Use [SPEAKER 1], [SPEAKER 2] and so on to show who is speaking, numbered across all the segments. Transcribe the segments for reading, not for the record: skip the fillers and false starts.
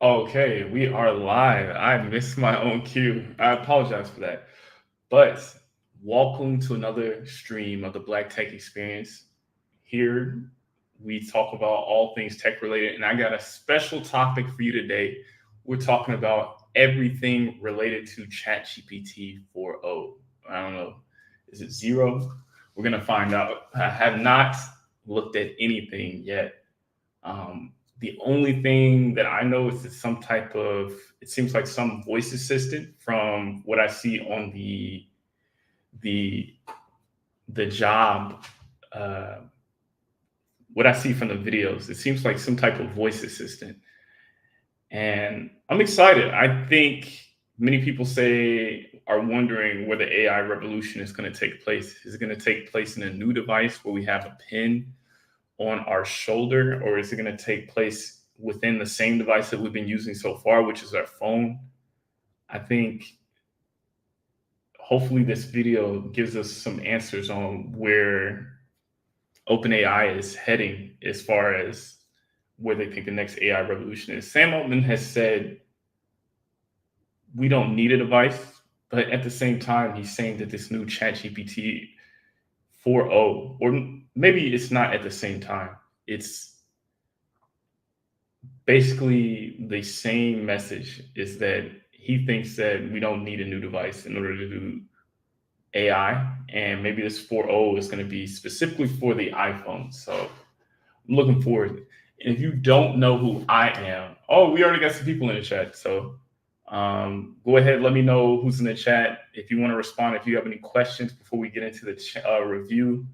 [SPEAKER 1] Okay, we are live. I missed my own cue. I apologize for that. But welcome to another stream of the Black Tech Experience. Here we talk about all things tech related, and I got a special topic for you today. We're talking about everything related to ChatGPT 4o. I don't know, is it zero? We're going to find out. I have not looked at anything yet. The only thing that I know is that some type of, it seems like some voice assistant from what I see on the the job, uh, what I see from the videos. It seems like some type of voice assistant, and I'm excited. I think many people are wondering where the AI revolution is going to take place. Is it going to take place in a new device where we have a pen on our shoulder, or is it going to take place within the same device that we've been using so far, which is our phone? I think hopefully this video gives us some answers on where OpenAI is heading as far as where they think the next AI revolution is. Sam Altman has said we don't need a device, but at the same time, he's saying that this new ChatGPT 4o, or maybe it's not at the same time, it's basically the same message, is that he thinks that we don't need a new device in order to do AI, and maybe this 4o is going to be specifically for the iPhone. So I'm looking forward. And if you don't know who I am, oh, we already got some people in the chat. So go ahead, let me know who's in the chat. If you want to respond, if you have any questions before we get into the review,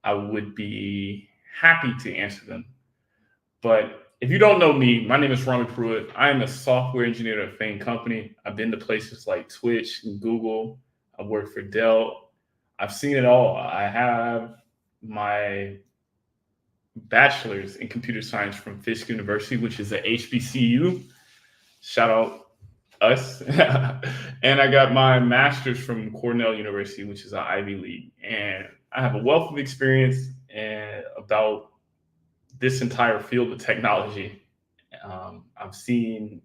[SPEAKER 1] I would be happy to answer them. But if you don't know me, my name is Rami Pruitt. I am a software engineer at a FAANG company. I've been to places like Twitch and Google. I've worked for Dell. I've seen it all. I have my bachelor's in computer science from Fisk University, which is a HBCU. Shout out us. And I got my master's from Cornell University, which is an Ivy League. And I have a wealth of experience about this entire field of technology. I've seen,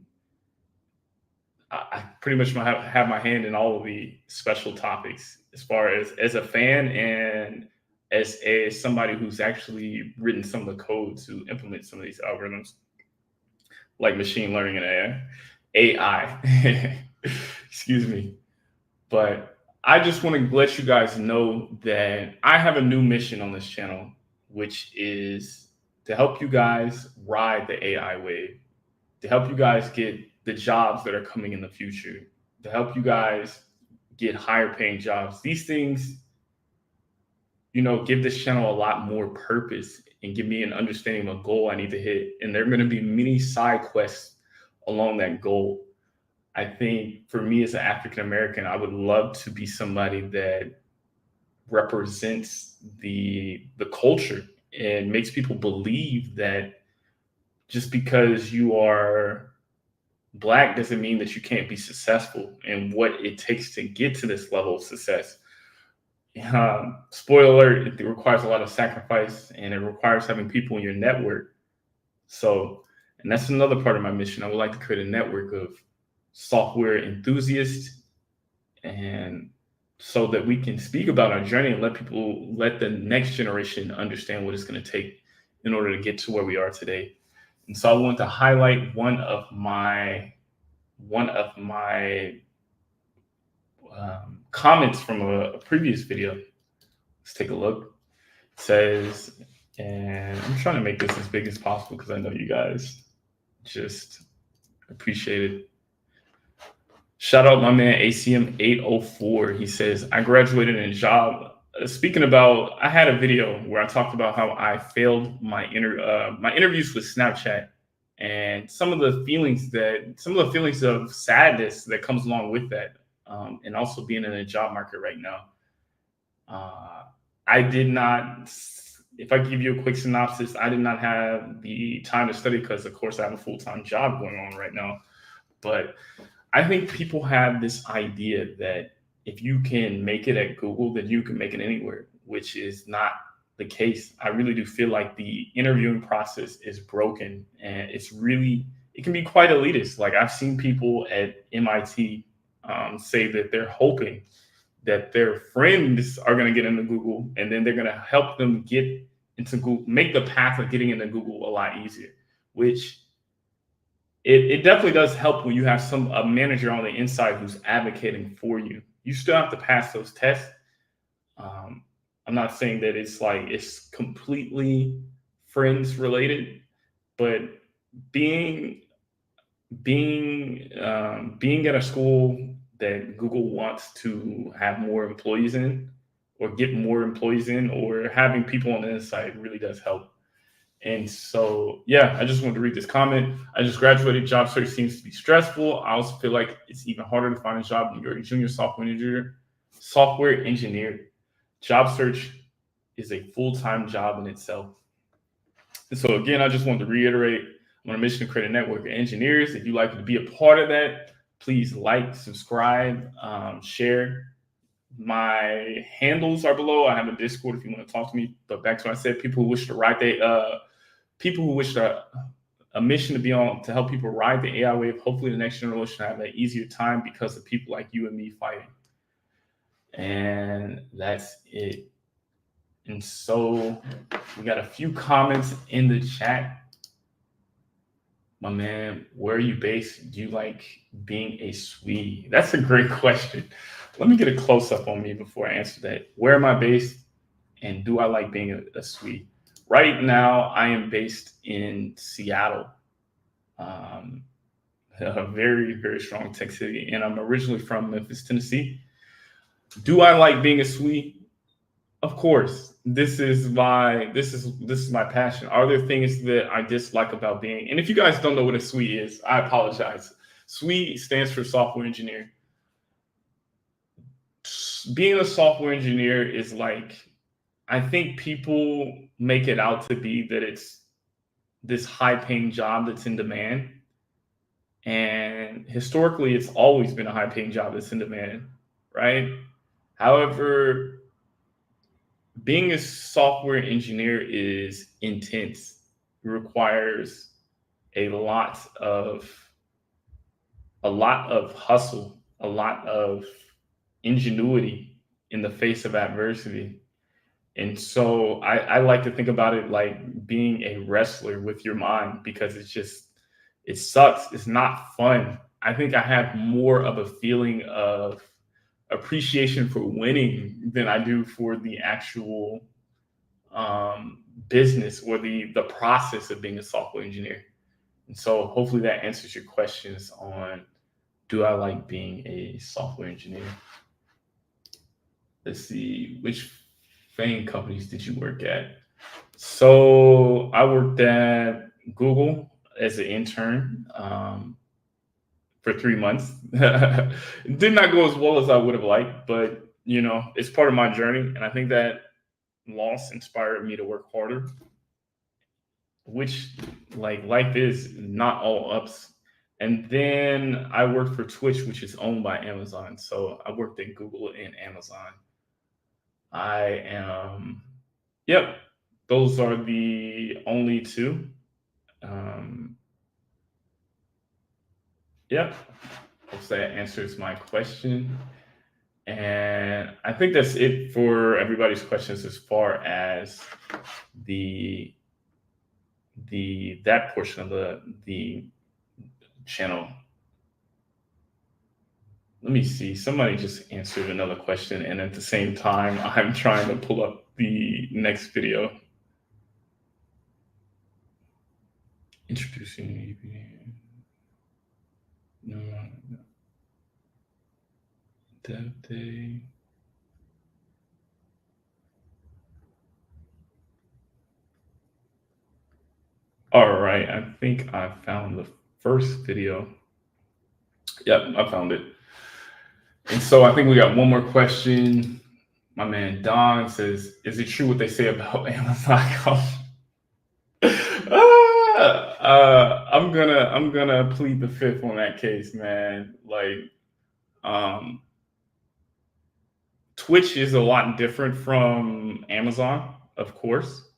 [SPEAKER 1] I pretty much have my hand in all of the special topics as far as a fan and as somebody who's actually written some of the code to implement some of these algorithms, like machine learning and AI. Excuse me. But I just want to let you guys know that I have a new mission on this channel, which is to help you guys ride the AI wave, to help you guys get the jobs that are coming in the future, to help you guys get higher paying jobs. These things, give this channel a lot more purpose and give me an understanding of a goal I need to hit. And there are going to be many side quests along that goal. I think for me as an African American, I would love to be somebody that represents the culture and makes people believe that just because you are Black doesn't mean that you can't be successful, and what it takes to get to this level of success. Spoiler alert, it requires a lot of sacrifice, and it requires having people in your network. So, and that's another part of my mission. I would like to create a network of software enthusiasts, and so that we can speak about our journey and let the next generation understand what it's going to take in order to get to where we are today. And so I want to highlight one of my comments from a previous video. Let's take a look. It says, and I'm trying to make this as big as possible because I know you guys just appreciate it. Shout out my man ACM 804. He says, I graduated in a job. Speaking about, I had a video where I talked about how I failed my interviews with Snapchat, and some of the feelings of sadness that comes along with that, and also being in a job market right now. I did not. If I give you a quick synopsis, I did not have the time to study because, of course, I have a full-time job going on right now. But I think people have this idea that if you can make it at Google, then you can make it anywhere, which is not the case. I really do feel like the interviewing process is broken, and it's really it can be quite elitist. Like I've seen people at MIT say that they're hoping that their friends are going to get into Google, and then they're going to help them get into Google, make the path of getting into Google a lot easier. Which it definitely does help when you have a manager on the inside who's advocating for you. You still have to pass those tests. Um, I'm not saying that it's completely friends related, but being being at a school that Google wants to have more employees in, or get more employees in, or having people on the inside really does help. And so, yeah, I just wanted to read this comment. I just graduated. Job search seems to be stressful. I also feel like it's even harder to find a job when you're a junior software engineer. Software engineer. Job search is a full-time job in itself. And so, again, I just wanted to reiterate, I'm on a mission to create a network of engineers. If you'd like to be a part of that, please like, subscribe, share. My handles are below. I have a Discord if you want to talk to me. But back to what I said, people who wish to a mission to be on to help people ride the AI wave. Hopefully, the next generation have an easier time because of people like you and me fighting. And that's it. And so we got a few comments in the chat. My man, where are you based? Do you like being a Swede? That's a great question. Let me get a close up on me before I answer that. Where am I based? And do I like being a Swede? Right now, I am based in Seattle, a very, very strong tech city. And I'm originally from Memphis, Tennessee. Do I like being a Swede? Of course. This is my passion. Are there things that I dislike about being? And if you guys don't know what a SWE is, I apologize. SWE stands for software engineer. Being a software engineer is like, I think people make it out to be that it's this high paying job that's in demand. And historically, it's always been a high paying job that's in demand, right? However, being a software engineer is intense. It requires a lot of hustle, a lot of ingenuity in the face of adversity. And so I like to think about it like being a wrestler with your mind, because it sucks. It's not fun. I think I have more of a feeling of appreciation for winning than I do for the actual business or the process of being a software engineer. And so hopefully that answers your questions on, do I like being a software engineer? Let's see, which FAANG companies did you work at? So I worked at Google as an intern for 3 months. It did not go as well as I would have liked, but it's part of my journey. And I think that loss inspired me to work harder, which, like, life is not all ups. And then I worked for Twitch, which is owned by Amazon. So I worked at Google and Amazon. I am, yep, those are the only two. Yep, hope that answers my question. And I think that's it for everybody's questions as far as the that portion of the channel. Let me see. Somebody just answered another question, and at the same time, I'm trying to pull up the next video. Introducing no dev day. All right, I think I found the first video. Yep, I found it. And so I think we got one more question. My man Don says, "Is it true what they say about Amazon?" I'm gonna plead the fifth on that case, man. Like, Twitch is a lot different from Amazon, of course.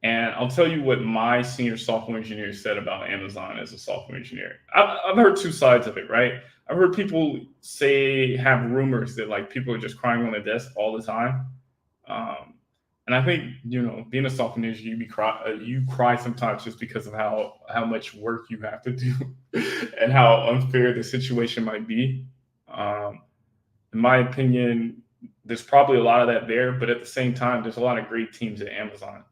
[SPEAKER 1] And I'll tell you what my senior software engineer said about Amazon as a software engineer. I've heard two sides of it, right? I've heard people say, have rumors that like people are just crying on the desk all the time. Um, and I think, being a software engineer, you cry sometimes just because of how much work you have to do and how unfair the situation might be. Um, in my opinion, there's probably a lot of that there, but at the same time, there's a lot of great teams at Amazon.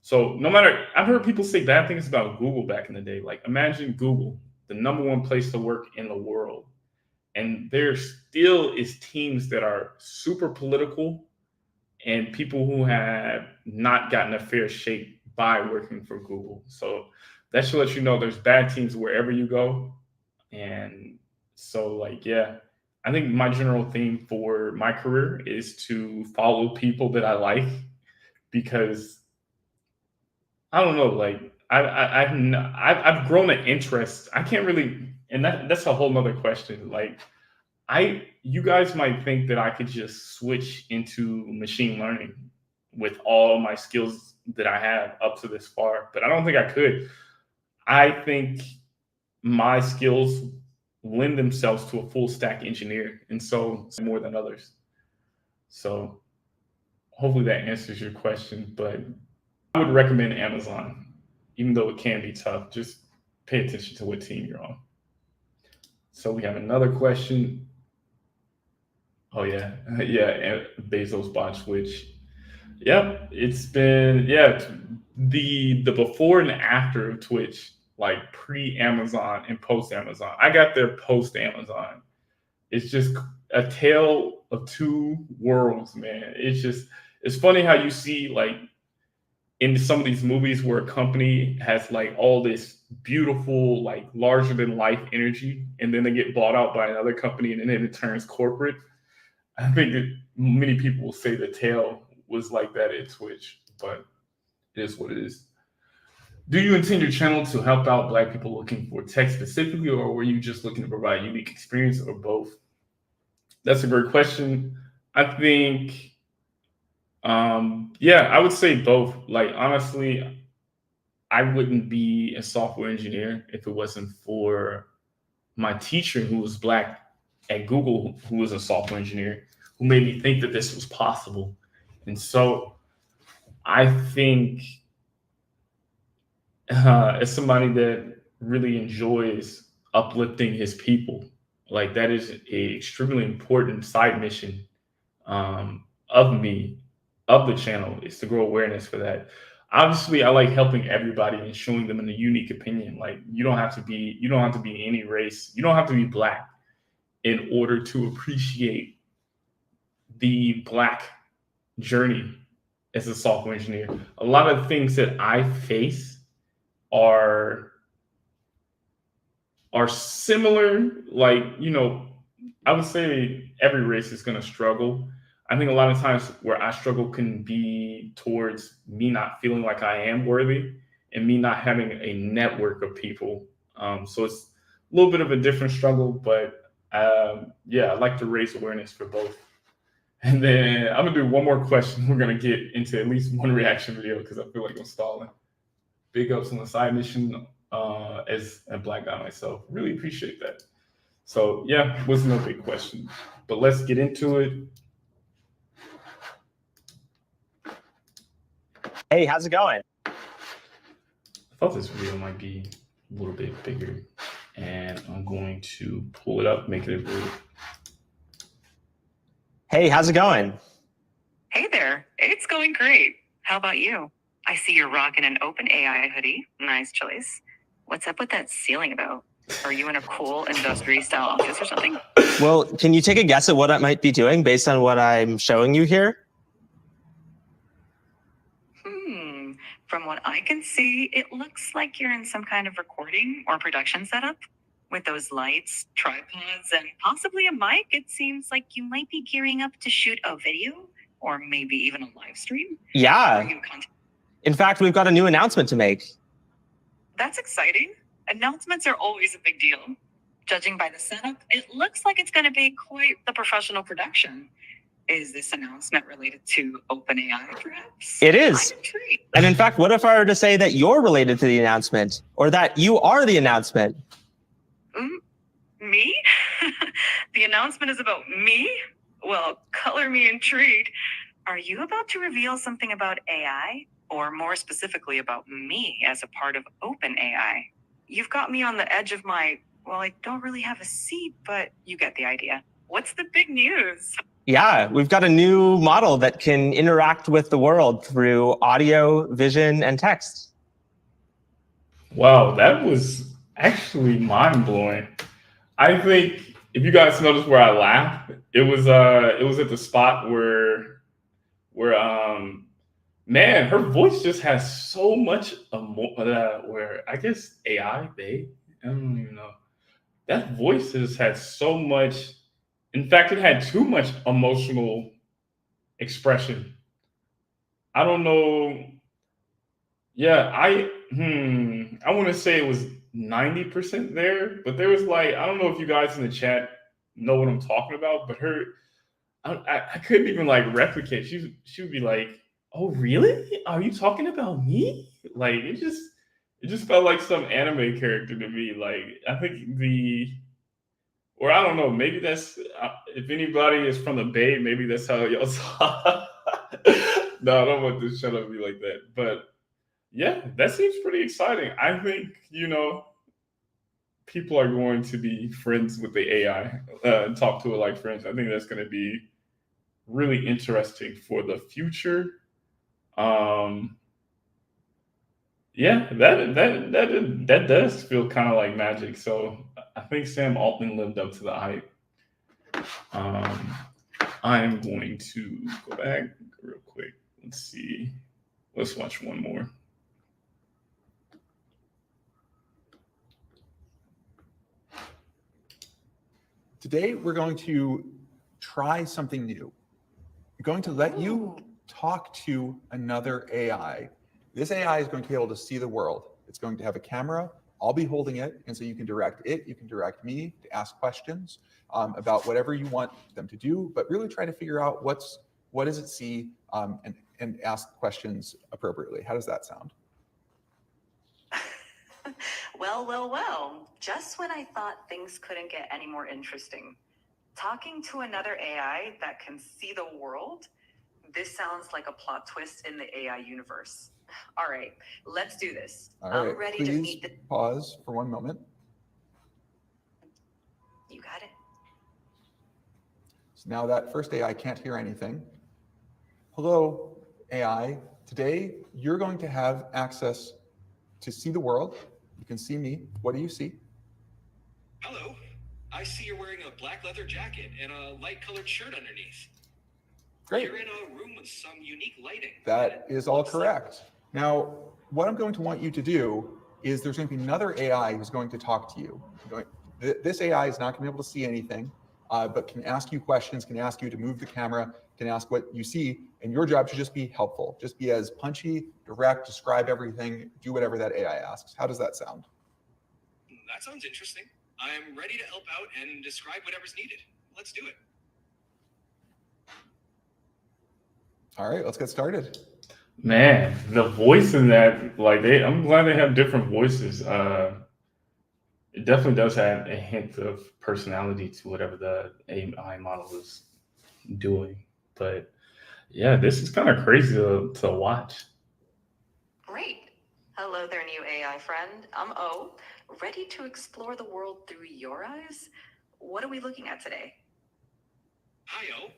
[SPEAKER 1] So no matter, I've heard people say bad things about Google back in the day. Like imagine Google, the number one place to work in the world, and there still is teams that are super political and people who have not gotten a fair shake by working for Google. So that should let you know there's bad teams wherever you go. And so, like, yeah, I think my general theme for my career is to follow people that I like because I don't know, like I've grown an interest. I can't really, and that's a whole nother question. Like you guys might think that I could just switch into machine learning with all my skills that I have up to this far, but I don't think I could. I think my skills lend themselves to a full stack engineer, and so more than others. So hopefully that answers your question, but I would recommend Amazon, even though it can be tough. Just pay attention to what team you're on. So we have another question. Oh yeah, yeah, Bezos bought Switch. Yep, it's been the before and after of Twitch, like pre Amazon and post Amazon. I got there post Amazon. It's just a tale of two worlds, man. It's funny how you see like in some of these movies where a company has like all this beautiful, like larger than life energy, and then they get bought out by another company and then it turns corporate. I think that many people will say the tale was like that at Twitch, but it is what it is. Do you intend your channel to help out Black people looking for tech specifically, or were you just looking to provide unique experience, or both? That's a great question. I think, yeah, I would say both. Like, honestly, I wouldn't be a software engineer if it wasn't for my teacher who was Black at Google, who was a software engineer, who made me think that this was possible. And so I think as somebody that really enjoys uplifting his people, like that is a extremely important side mission of me, of the channel, is to grow awareness for that. Obviously, I like helping everybody and showing them a unique opinion. Like you don't have to be any race, you don't have to be Black in order to appreciate the Black journey as a software engineer. A lot of things that I face are similar. Like, I would say every race is going to struggle. I think a lot of times where I struggle can be towards me not feeling like I am worthy and me not having a network of people. So it's a little bit of a different struggle, but yeah, I like to raise awareness for both. And then I'm gonna do one more question. We're gonna get into at least one reaction video because I feel like I'm stalling. Big ups on the side mission as a Black guy myself. Really appreciate that. So yeah, was no big question, but let's get into it.
[SPEAKER 2] Hey, how's it going?
[SPEAKER 1] I thought this video might be a little bit bigger, and I'm going to pull it up, make it a little.
[SPEAKER 2] Hey, how's it going?
[SPEAKER 3] Hey there, it's going great. How about you? I see you're rocking an OpenAI hoodie. Nice choice. What's up with that ceiling about? Are you in a cool industry style office or something?
[SPEAKER 2] Well, can you take a guess at what I might be doing based on what I'm showing you here?
[SPEAKER 3] From what I can see, it looks like you're in some kind of recording or production setup. With those lights, tripods, and possibly a mic, it seems like you might be gearing up to shoot a video or maybe even a live stream.
[SPEAKER 2] Yeah. In fact, we've got a new announcement to make.
[SPEAKER 3] That's exciting. Announcements are always a big deal. Judging by the setup, it looks like it's going to be quite the professional production. Is this announcement related to OpenAI, perhaps?
[SPEAKER 2] It is.
[SPEAKER 3] I'm intrigued.
[SPEAKER 2] And in fact, what if I were to say that you're related to the announcement, or that you are the announcement?
[SPEAKER 3] Me? The announcement is about me? Well, color me intrigued. Are you about to reveal something about AI? Or more specifically about me as a part of OpenAI? You've got me on the edge of my, well, I don't really have a seat, but you get the idea. What's the big news?
[SPEAKER 2] Yeah, we've got a new model that can interact with the world through audio, vision, and text.
[SPEAKER 1] Wow, that was actually mind blowing. I think if you guys noticed where I laughed, it was at the spot where man, her voice just has so much where I guess AI, I don't even know. That voice has had so much, in fact, it had too much emotional expression. I don't know. Yeah, I want to say it was 90% there, but there was like, I don't know if you guys in the chat know what I'm talking about, but I couldn't even like replicate. She would be like, "Oh, really? Are you talking about me?" Like it just felt like some anime character to me. Like I think or I don't know, maybe that's if anybody is from the Bay, maybe that's how y'all saw. No, I don't want to shut up and be like that, but yeah, that seems pretty exciting. I think, people are going to be friends with the AI and talk to it like friends. I think that's going to be really interesting for the future. Um, yeah, that does feel kind of like magic. So I think Sam Altman lived up to the hype. Um, I am going to go back real quick. Let's see. Let's watch one more.
[SPEAKER 4] Today, we're going to try something new. We're going to let you talk to another AI. This AI is going to be able to see the world. It's going to have a camera. I'll be holding it, and so you can direct it. You can direct me to ask questions about whatever you want them to do, but really try to figure out what does it see and ask questions appropriately. How does that sound?
[SPEAKER 3] Well. Just when I thought things couldn't get any more interesting. Talking to another AI that can see the world? This sounds like a plot twist in the AI universe. All right, let's do this.
[SPEAKER 4] All right,
[SPEAKER 3] I'm ready
[SPEAKER 4] please
[SPEAKER 3] to meet the...
[SPEAKER 4] pause for one moment.
[SPEAKER 3] You got it.
[SPEAKER 4] So now that first AI can't hear anything. Hello, AI. Today, you're going to have access to see the world. You can see me. What do you see?
[SPEAKER 5] Hello. I see you're wearing a black leather jacket and a light colored shirt underneath.
[SPEAKER 4] Great.
[SPEAKER 5] You're in a room with some unique lighting.
[SPEAKER 4] That is all correct. Now, what I'm going to want you to do is there's going to be another AI who's going to talk to you. This AI is not going to be able to see anything, but can ask you questions, can ask you to move the camera, can ask what you see, and your job should just be helpful. Just be as punchy, direct, describe everything, do whatever that AI asks. How does that sound?
[SPEAKER 5] That sounds interesting. I'm ready to help out and describe whatever's needed. Let's do it.
[SPEAKER 4] All right, let's get started.
[SPEAKER 1] Man, the voice in that, like I'm glad they have different voices. It definitely does have a hint of personality to whatever the AI model is doing. But yeah, this is kind of crazy to watch.
[SPEAKER 3] Great. Hello there, new AI friend. I'm O, ready to explore the world through your eyes. What are we looking at today?
[SPEAKER 5] Hi, O.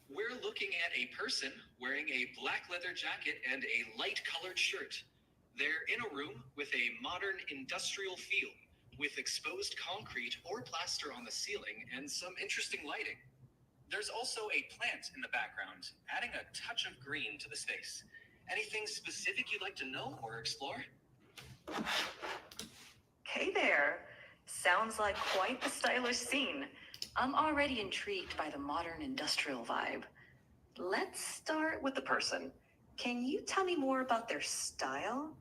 [SPEAKER 5] We're looking at a person wearing a black leather jacket and a light colored shirt. They're in a room with a modern industrial feel, with exposed concrete or plaster on the ceiling and some interesting lighting. There's also a plant in the background, adding a touch of green to the space. Anything specific you'd like to know or explore?
[SPEAKER 3] Hey there. Sounds like quite the stylish scene. I'm already intrigued by the modern industrial vibe. Let's start with the person. Can you tell me more about their style?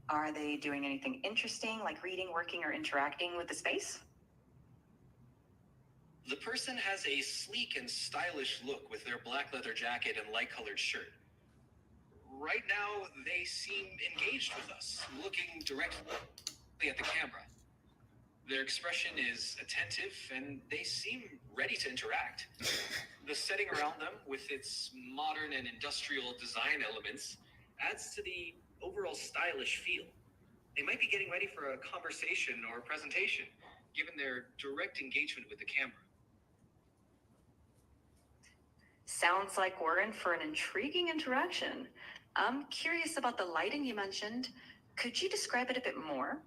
[SPEAKER 3] Are they doing anything interesting, like reading, working, or interacting with the space?
[SPEAKER 5] The person has a sleek and stylish look with their black leather jacket and light colored shirt. Right now, they seem engaged with us, looking directly at the camera. Their expression is attentive, and they seem ready to interact. The setting around them, with its modern and industrial design elements, adds to the overall stylish feel. They might be getting ready for a conversation or presentation, given their direct engagement with the camera.
[SPEAKER 3] Sounds like we're in for an intriguing interaction. I'm curious about the lighting you mentioned. Could you describe it a bit more?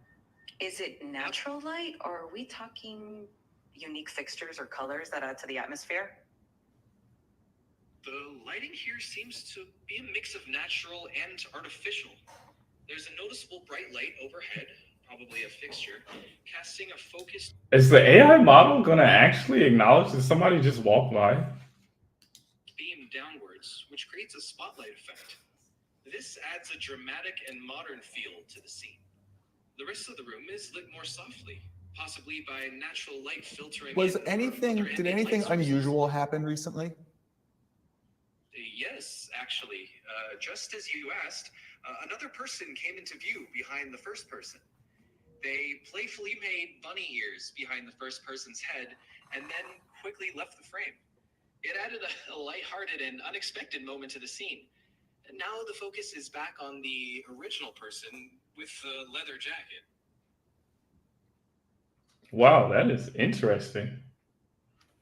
[SPEAKER 3] Is it natural light, or are we talking unique fixtures or colors that add to the atmosphere?
[SPEAKER 5] The lighting here seems to be a mix of natural and artificial. There's a noticeable bright light overhead, probably a fixture, casting a focused
[SPEAKER 1] Is the AI model going to actually acknowledge that somebody just walked by?
[SPEAKER 5] beam downwards, which creates a spotlight effect. This adds a dramatic and modern feel to the scene. The rest of the room is lit more softly, possibly by natural light filtering.
[SPEAKER 4] Did
[SPEAKER 5] other
[SPEAKER 4] anything
[SPEAKER 5] ambient light sources.
[SPEAKER 4] unusual happen recently?
[SPEAKER 5] Yes, actually. Just as you asked, another person came into view behind the first person. They playfully made bunny ears behind the first person's head and then quickly left the frame. It added a lighthearted and unexpected moment to the scene. And now the focus is back on the original person with the leather jacket.
[SPEAKER 1] Wow, that is interesting.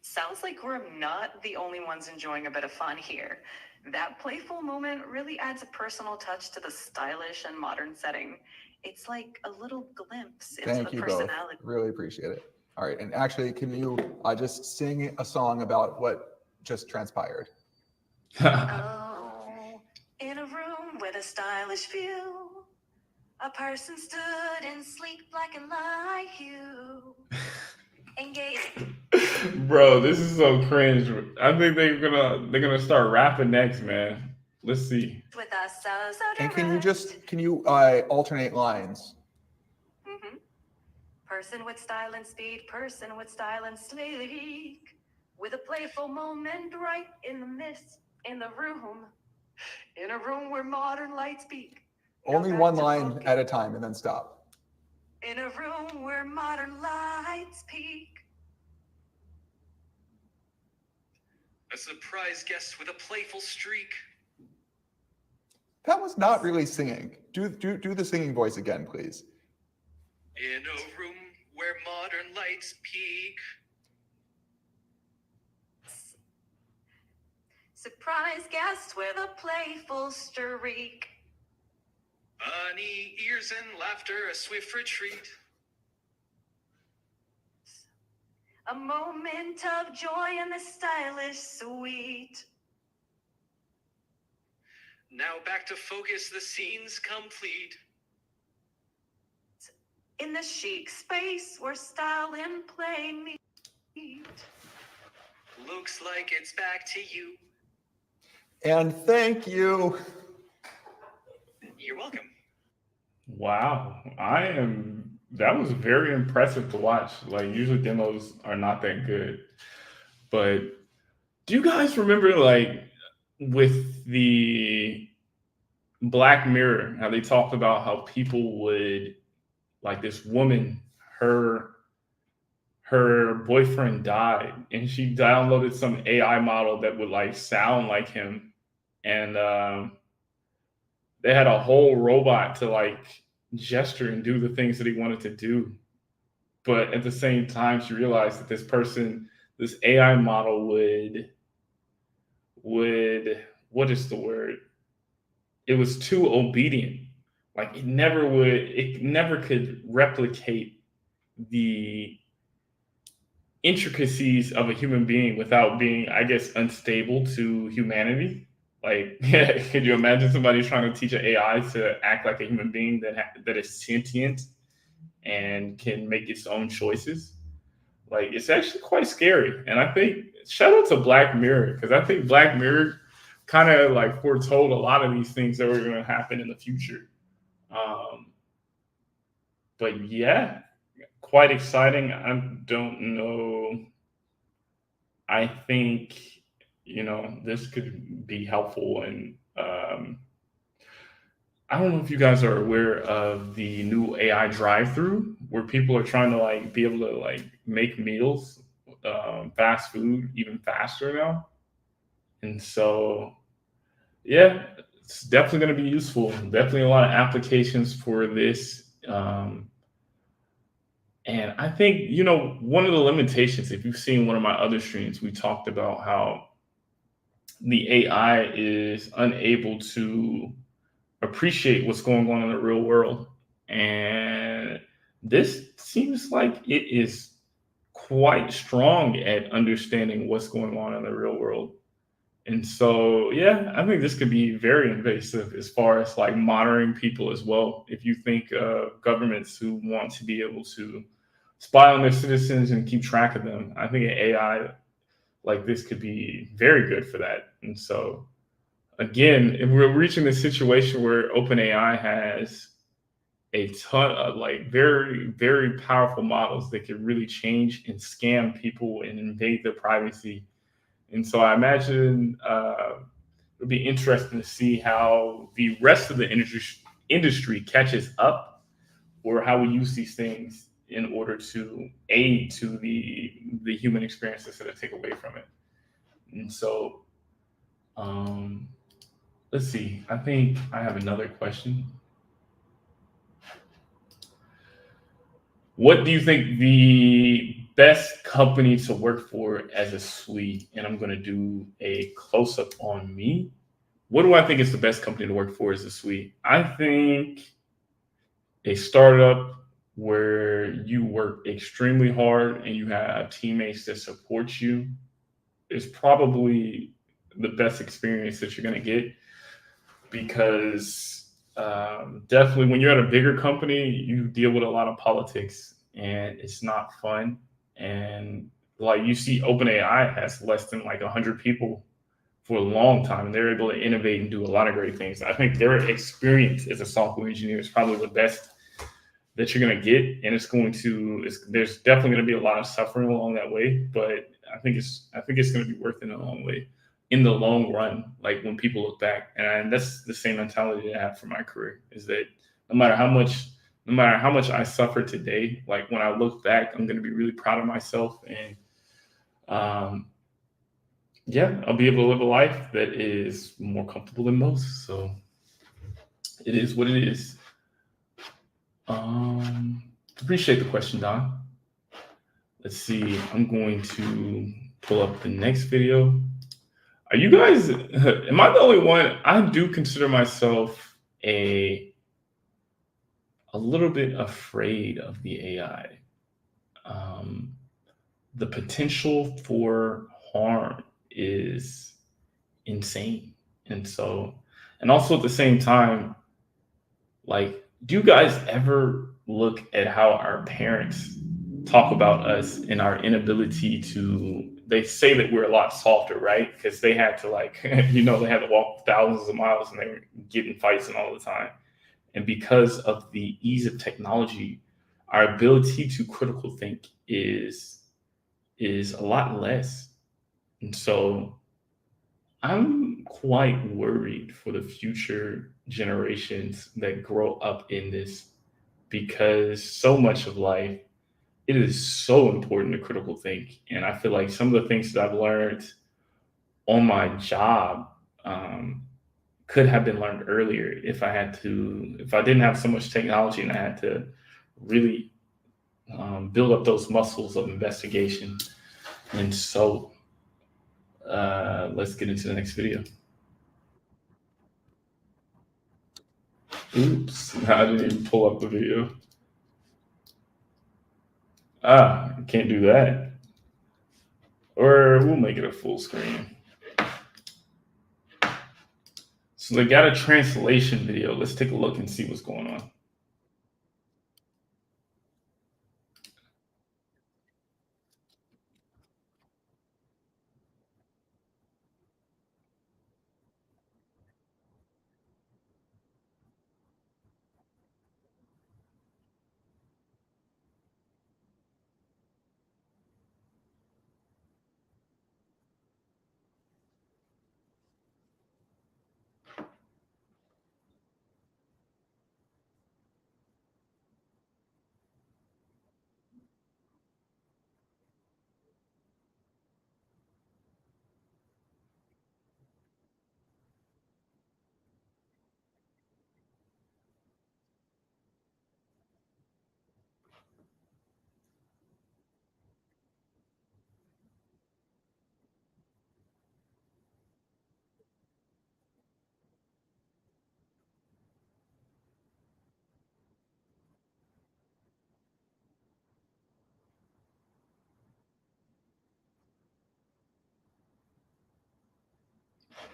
[SPEAKER 3] Sounds like we're not the only ones enjoying a bit of fun here. That playful moment really adds a personal touch to the stylish and modern setting. It's like a little glimpse into
[SPEAKER 4] Thank
[SPEAKER 3] the
[SPEAKER 4] you both.
[SPEAKER 3] personality.
[SPEAKER 4] Really appreciate it. All right, and actually, can you just sing a song about what just transpired?
[SPEAKER 3] Oh, in a room with a stylish view, a person stood in sleek black and light hue. Engaged.
[SPEAKER 1] Bro, this is so cringe. I think they're gonna start rapping next, man. Let's see.
[SPEAKER 3] With us, so
[SPEAKER 4] And
[SPEAKER 3] direct.
[SPEAKER 4] can you alternate lines?
[SPEAKER 3] Mhm. Person with style and speed, person with style and sleek, with a playful moment right in the midst, in the room, in a room where modern lights peak. Now
[SPEAKER 4] Only
[SPEAKER 3] back
[SPEAKER 4] one
[SPEAKER 3] to
[SPEAKER 4] line
[SPEAKER 3] focus.
[SPEAKER 4] at a time and then stop.
[SPEAKER 3] In a room where modern lights peak.
[SPEAKER 5] A surprise guest with a playful streak.
[SPEAKER 4] That was not really singing. Do the singing voice again, please.
[SPEAKER 5] In a room where modern lights peak.
[SPEAKER 3] Surprise guest with a playful streak.
[SPEAKER 5] Bunny ears and laughter, a swift retreat.
[SPEAKER 3] A moment of joy in the stylish suite.
[SPEAKER 5] Now back to focus, the scene's complete.
[SPEAKER 3] In the chic space where style and play meet.
[SPEAKER 5] Looks like it's back to you.
[SPEAKER 4] And thank you.
[SPEAKER 5] You're welcome.
[SPEAKER 1] Wow, that was very impressive to watch. Like, usually demos are not that good. But do you guys remember, like, with the Black Mirror, how they talked about how people would, like, this woman, her boyfriend died, and she downloaded some AI model that would, like, sound like him, and they had a whole robot to, like, gesture and do the things that he wanted to do. But at the same time, she realized that this AI model would what is the word? It was too obedient. Like, it never could replicate the intricacies of a human being without being, I guess, unstable to humanity. Like, could you imagine somebody trying to teach an AI to act like a human being that is sentient and can make its own choices? Like, it's actually quite scary. And I think, shout out to Black Mirror, because I think Black Mirror kind of, like, foretold a lot of these things that were going to happen in the future. But yeah, quite exciting. I don't know. I think, this could be helpful in I don't know if you guys are aware of the new AI drive-through where people are trying to like be able to like make meals, fast food even faster now. And so, yeah, it's definitely going to be useful. Definitely a lot of applications for this. And I think, one of the limitations, if you've seen one of my other streams, we talked about how the AI is unable to appreciate what's going on in the real world. And this seems like it is quite strong at understanding what's going on in the real world. And so, yeah, I think this could be very invasive as far as like monitoring people as well. If you think of governments who want to be able to spy on their citizens and keep track of them, I think an AI like this could be very good for that. And so, again, if we're reaching a situation where OpenAI has a ton of like very, very powerful models that could really change and scam people and invade their privacy. And so I imagine it'll be interesting to see how the rest of the industry catches up, or how we use these things in order to aid to the human experience instead of take away from it. And so, um, let's see. I think I have another question. What do you think the best company to work for as a SWE? And I'm going to do a close up on me. What do I think is the best company to work for as a SWE? I think a startup where you work extremely hard and you have teammates that support you is probably the best experience that you're going to get, because definitely when you're at a bigger company, you deal with a lot of politics and it's not fun. And like you see, OpenAI has less than like 100 people for a long time, and they're able to innovate and do a lot of great things. I think their experience as a software engineer is probably the best that you're going to get, and there's definitely going to be a lot of suffering along that way, but I think it's going to be worth it in the long way, in the long run. Like when people look back, and that's the same mentality that I have for my career, is that no matter how much no matter how much I suffer today, like when I look back, I'm going to be really proud of myself, and um, yeah, I'll be able to live a life that is more comfortable than most. So it is what it is. Um, Appreciate the question, Don. Let's see. I'm going to pull up the next video. Are you guys? Am I the only one? I do consider myself a little bit afraid of the AI. Um, the potential for harm is insane, and so, and also at the same time, like, do you guys ever look at how our parents talk about us and our inability to? They say that we're a lot softer, right? Because they had to like, they had to walk thousands of miles and they were getting fights and all the time. And because of the ease of technology, our ability to critical think is a lot less. And so I'm quite worried for the future generations that grow up in this, because so much of life, it is so important to critical think. And I feel like some of the things that I've learned on my job could have been learned earlier if I didn't have so much technology and I had to really build up those muscles of investigation. And so let's get into the next video. Oops, I didn't even pull up the video. Can't do that. Or we'll make it a full screen. So they got a translation video. Let's take a look and see what's going on.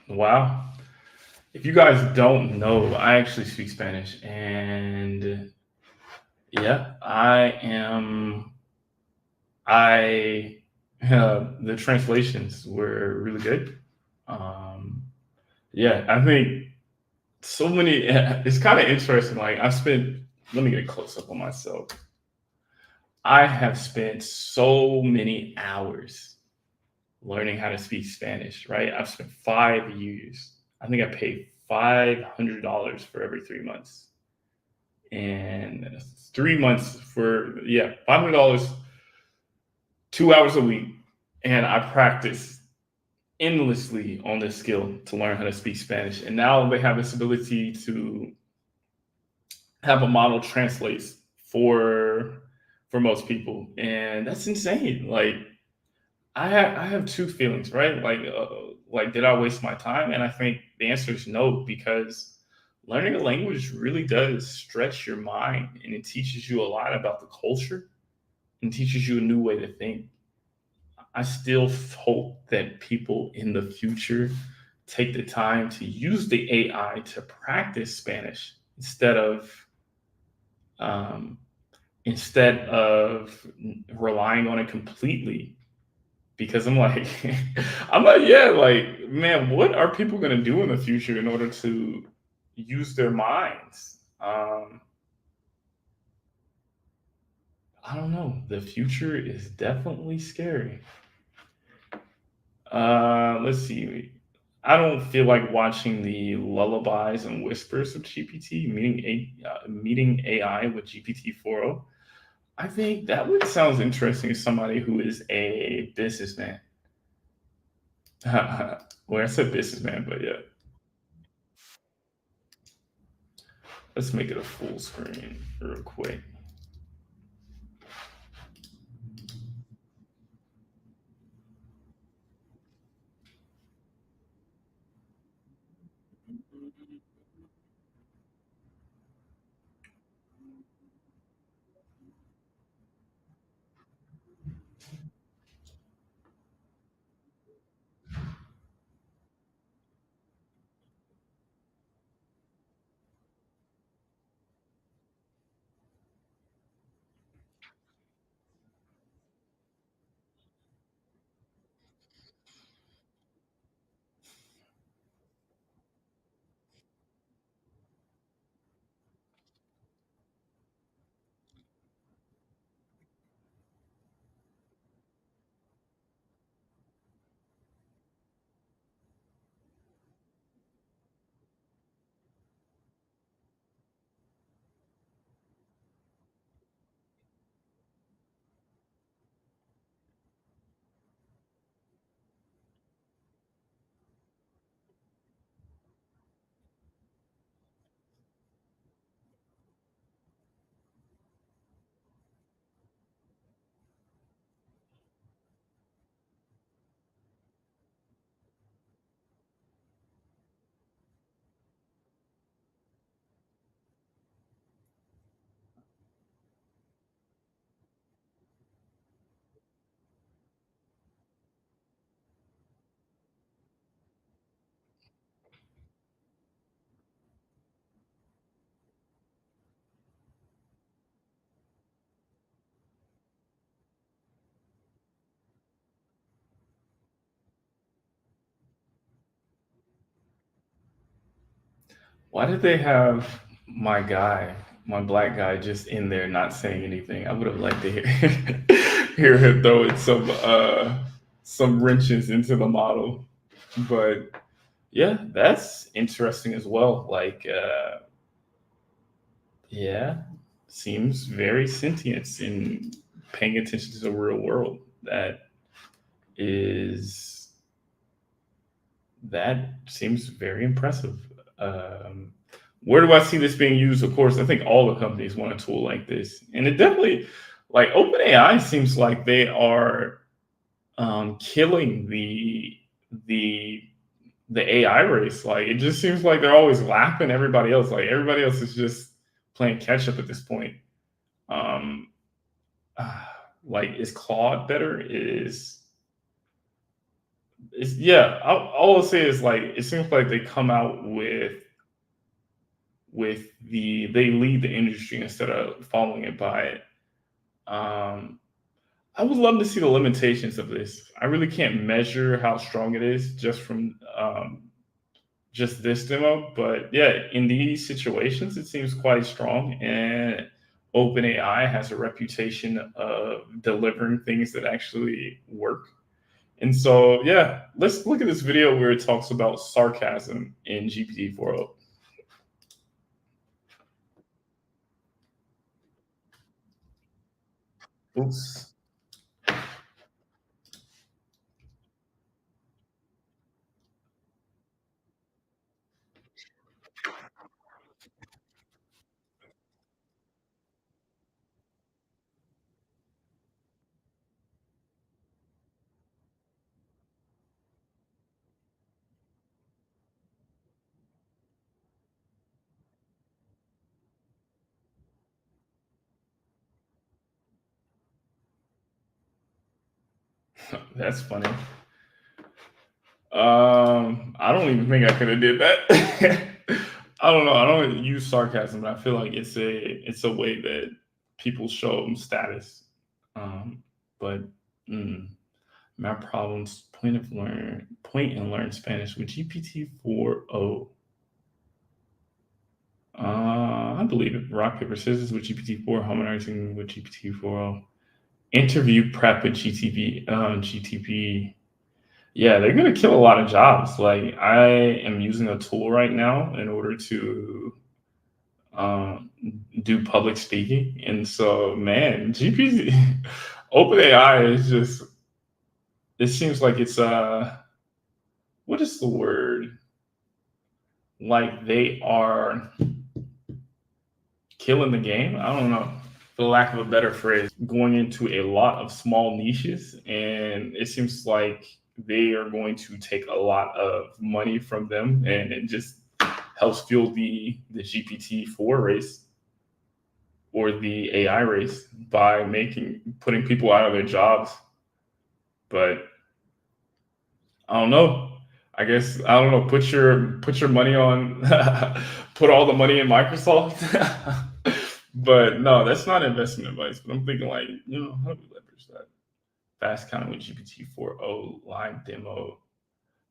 [SPEAKER 1] Wow. If you guys don't know, I actually speak Spanish, and yeah, I am. I the translations were really good. Um, yeah, I think so many. It's kind of interesting. Like I've spent. Let me get a close up on myself. I have spent so many hours learning how to speak Spanish. Right, I've spent 5 years. I think I paid $500 for every 3 months, and 3 months for $500, 2 hours a week, and I practiced endlessly on this skill to learn how to speak Spanish. And now they have this ability to have a model translates for for most people, and that's insane. Like I have two feelings, right? Like did I waste my time? And I think the answer is no, because learning a language really does stretch your mind, and it teaches you a lot about the culture and teaches you a new way to think. I still hope that people in the future take the time to use the AI to practice Spanish um, instead of relying on it completely. Because I'm like, I'm like, yeah, like, man, what are people going to do in the future in order to use their minds? I don't know. The future is definitely scary. Let's see. I don't feel like watching the lullabies and whispers of GPT, meeting AI with GPT-4o. I think that would sounds interesting as somebody who is a businessman. Well, I said businessman, but yeah. Let's make it a full screen real quick. Why did they have my black guy, just in there not saying anything? I would have liked to hear him throw in some wrenches into the model. But yeah, that's interesting as well. Yeah, seems very sentient and paying attention to the real world. Is that seems very impressive. Um, where do I see this being used? Of course, I think all the companies want a tool like this, and it definitely, like OpenAI, seems like they are killing the the AI race. Like it just seems like they're always lapping everybody else. Like everybody else is just playing catch up at this point. Um, like is Claude better? Is Yeah. All I'll say is like it seems like they come out with they lead the industry instead of following it by it. Um, I would love to see the limitations of this. I really can't measure how strong it is just from just this demo, but yeah, in these situations, it seems quite strong. And OpenAI has a reputation of delivering things that actually work. And so, yeah, let's look at this video where it talks about sarcasm in GPT-4o. Oops. That's funny. I don't even think I could have did that. I don't know. I don't use sarcasm, but I feel like it's a way that people show status. Um, but mm, my problems point and learn Spanish with GPT-4o. I believe it. Rock paper scissors with GPT-4, harmonizing with GPT-4o. Interview prep with GTP. Yeah, they're gonna kill a lot of jobs. Like I am using a tool right now in order to um, do public speaking, and so man, GPT, OpenAI is just. It seems like it's what is the word? Like they are killing the game. I don't know, for lack of a better phrase, going into a lot of small niches, and it seems like they are going to take a lot of money from them, and it just helps fuel the GPT-4 race or the AI race by putting people out of their jobs. But I don't know. I guess I don't know. Put your money on put all the money in Microsoft. But no, that's not investment advice. But I'm thinking like, how do we leverage that? Fast counting with GPT-4o live demo.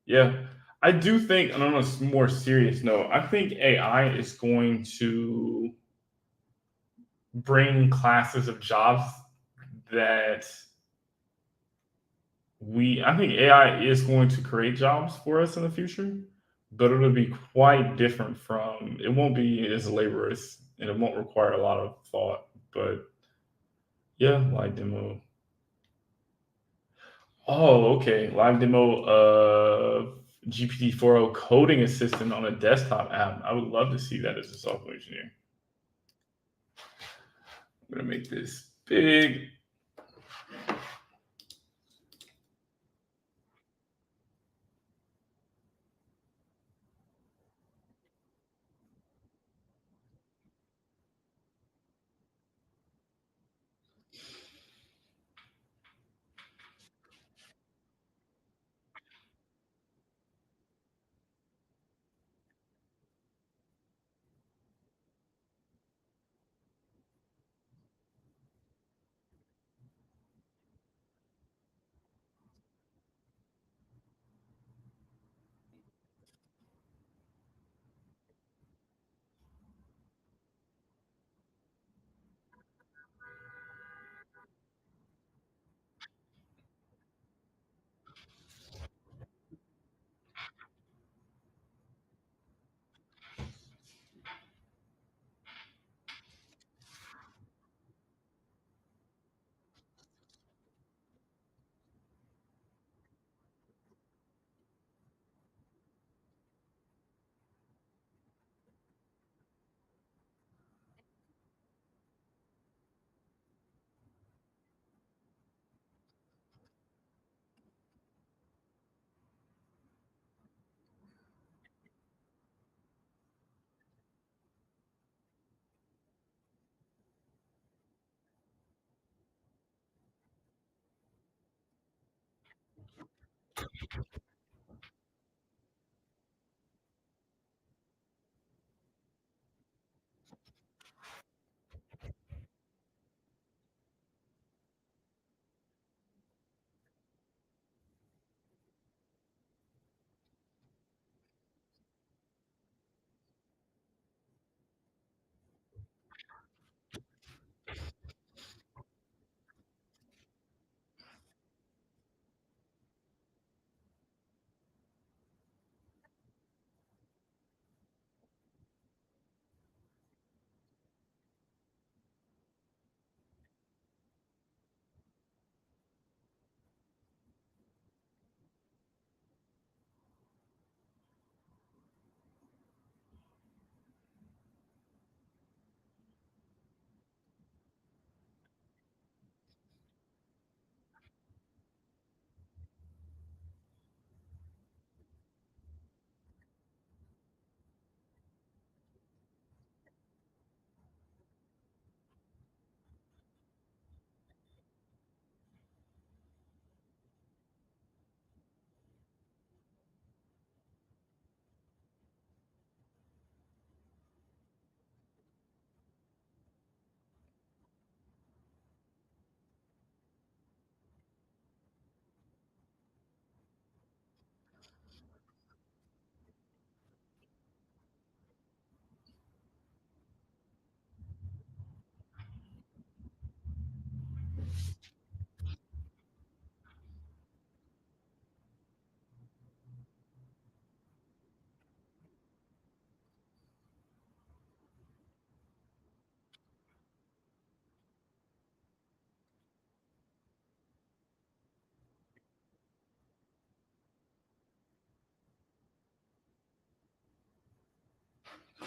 [SPEAKER 1] Yeah. I do think, and on a more serious note, I think AI is going to bring classes of jobs that I think AI is going to create jobs for us in the future, but it'll be quite different it won't be as laborious and it won't require a lot of thought. But yeah, live demo. Oh, okay. Live demo of GPT-4o coding assistant on a desktop app. I would love to see that as a software engineer. I'm going to make this big.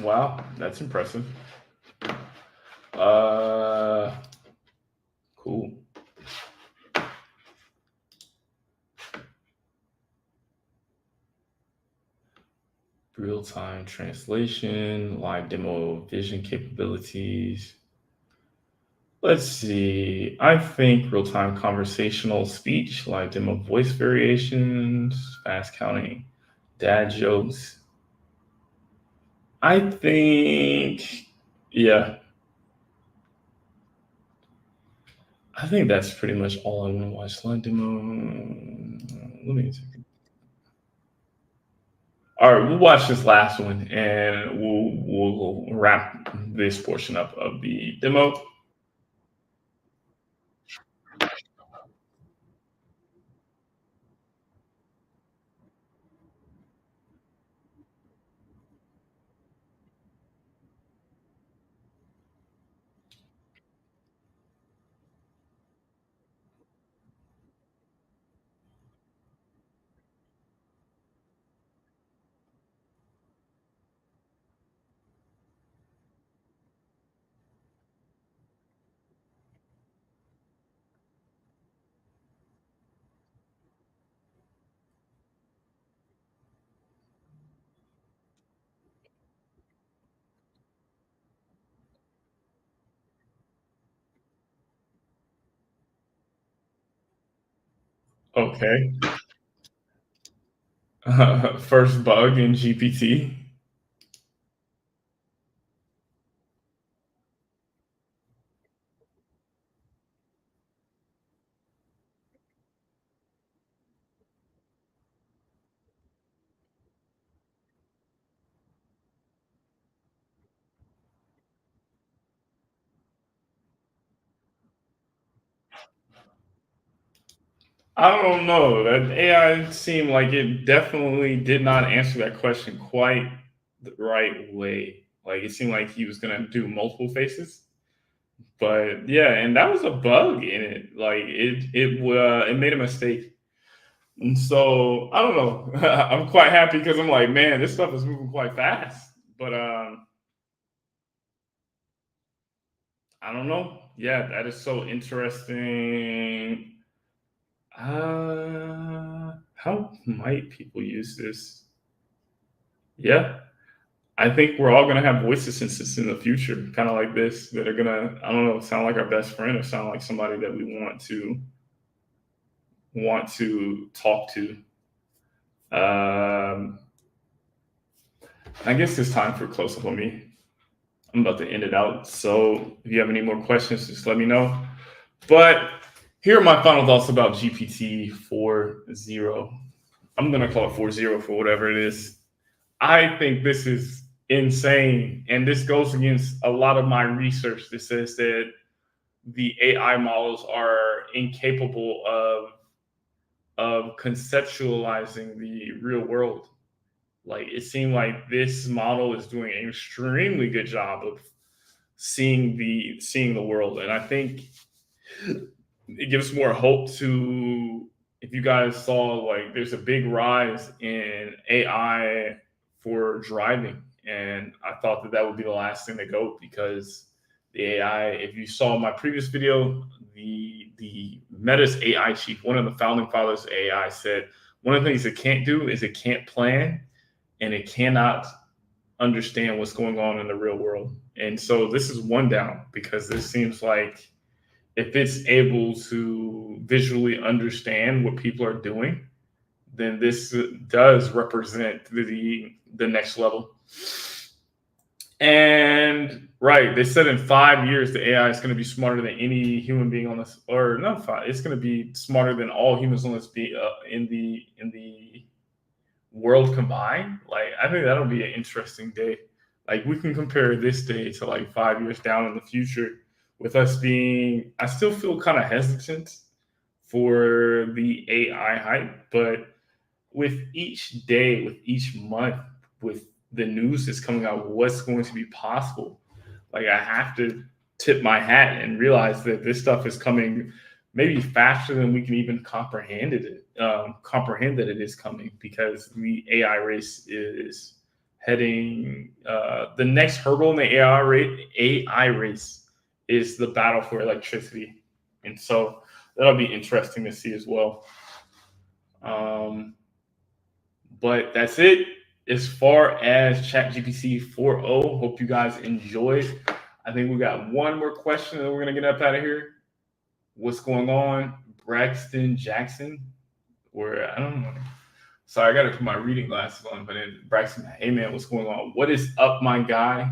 [SPEAKER 1] Wow, that's impressive. Cool. Real-time translation, live demo vision capabilities. Let's see. I think real-time conversational speech, live demo voice variations, fast counting dad jokes. I think, yeah, I think that's pretty much all I want to watch. Live demo. Let me see. All right, we'll watch this last one and we'll wrap this portion up of the demo. Okay. First bug in GPT. I don't know. That AI seemed like it definitely did not answer that question quite the right way. Like it seemed like he was gonna do multiple faces. But yeah, and that was a bug in it. Like it made a mistake. And so I don't know. I'm quite happy because I'm like, man, this stuff is moving quite fast. But I don't know. Yeah, that is so interesting. How might people use this? Yeah, I think we're all gonna have voice assistants in the future, kind of like this, that are gonna, I don't know, sound like our best friend or sound like somebody that we want to talk to. Um, I guess it's time for close up on me. I'm about to end it out. So if you have any more questions, just let me know. But here are my final thoughts about GPT-4o. I'm gonna call it 4.0 for whatever it is. I think this is insane. And this goes against a lot of my research that says that the AI models are incapable of conceptualizing the real world. Like it seemed like this model is doing an extremely good job of seeing the world. And I think it gives more hope to, if you guys saw, like there's a big rise in AI for driving, and I thought that that would be the last thing to go because the AI, if you saw my previous video, the Meta's AI chief, one of the founding fathers of AI, said one of the things it can't do is it can't plan and it cannot understand what's going on in the real world. And so this is one down because this seems like if it's able to visually understand what people are doing, then this does represent the next level. And right, they said in 5 years the AI is going to be smarter than any human being on this, or not five. It's going to be smarter than all humans on this in the world combined. Like I think that'll be an interesting day. Like we can compare this day to like 5 years down in the future with us being, I still feel kind of hesitant for the AI hype, but with each day, with each month, with the news that's coming out, what's going to be possible. Like I have to tip my hat and realize that this stuff is coming maybe faster than we can even comprehend that it is coming because the AI race heading. The next hurdle in the AI race is the battle for electricity, and so that'll be interesting to see as well. But that's it as far as Chat GPT-4o. Hope you guys enjoyed. I think we got one more question and then we're gonna get up out of here. What's going on, Braxton Jackson? Or I don't know. Sorry, I got to put my reading glasses on. But Braxton, hey man, what's going on? What is up, my guy?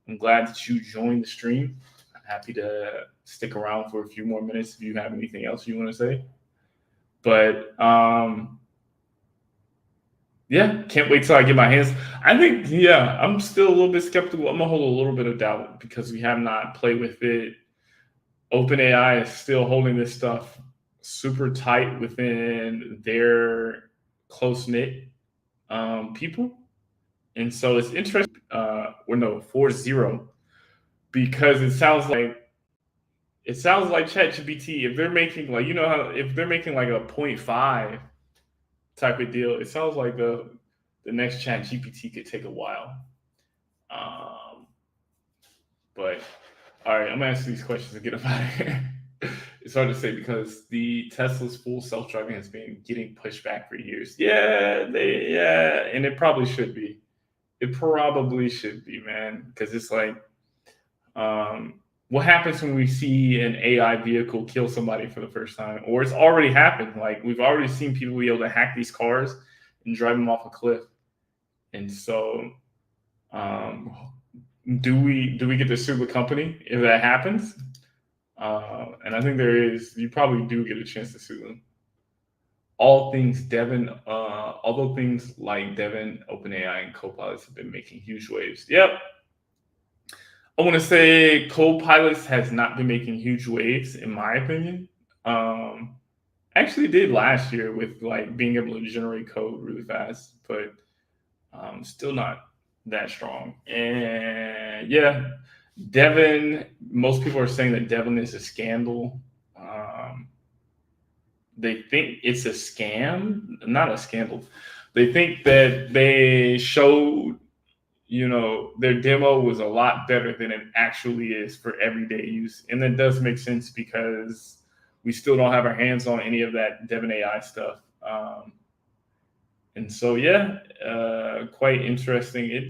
[SPEAKER 1] I'm glad that you joined the stream. I'm happy to stick around for a few more minutes if you have anything else you want to say. But yeah, can't wait till I get my hands. I think, yeah, I'm still a little bit skeptical. I'm gonna hold a little bit of doubt because we have not played with it. OpenAI is still holding this stuff super tight within their close-knit people. And so it's interesting, 4.0, because it sounds like ChatGPT, if they're making like, if they're making like a 0.5 type of deal, it sounds like the next ChatGPT could take a while. But all right, I'm gonna answer these questions and get up out of here. It's hard to say because the Tesla's full self-driving has been getting pushed back for years. Yeah, and it probably should be. It probably should be, man, because it's like, what happens when we see an AI vehicle kill somebody for the first time, or it's already happened? Like we've already seen people be able to hack these cars and drive them off a cliff, and so, do we get to sue the company if that happens? And I think you probably do get a chance to sue them. All things Devin, although things like Devin, OpenAI, and Copilots have been making huge waves. Yep. I want to say Copilots has not been making huge waves, in my opinion. Actually did last year with like being able to generate code really fast, but still not that strong. And yeah, Devin, most people are saying that Devin is a scandal. They think it's a scam, not a scandal. They think that they showed, their demo was a lot better than it actually is for everyday use. And that does make sense because we still don't have our hands on any of that Devin AI stuff. And so, yeah, quite interesting.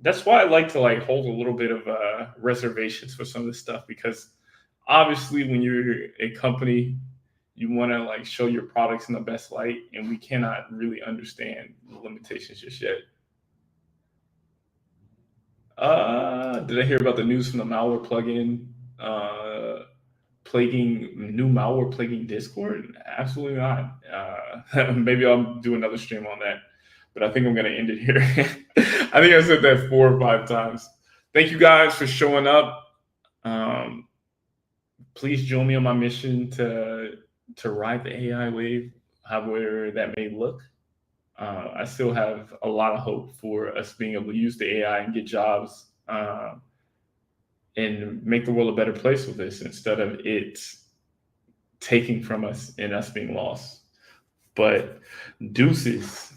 [SPEAKER 1] That's why I like to like hold a little bit of reservations for some of this stuff, because obviously when you're a company, you want to like show your products in the best light, and we cannot really understand the limitations just yet. Did I hear about the news from the malware plugin plaguing Discord? Absolutely not. Maybe I'll do another stream on that, but I think I'm going to end it here. I think I said that 4 or 5 times. Thank you guys for showing up. Please join me on my mission to ride the AI wave, however that may look. I still have a lot of hope for us being able to use the AI and get jobs and make the world a better place with this, instead of it taking from us and us being lost. But deuces.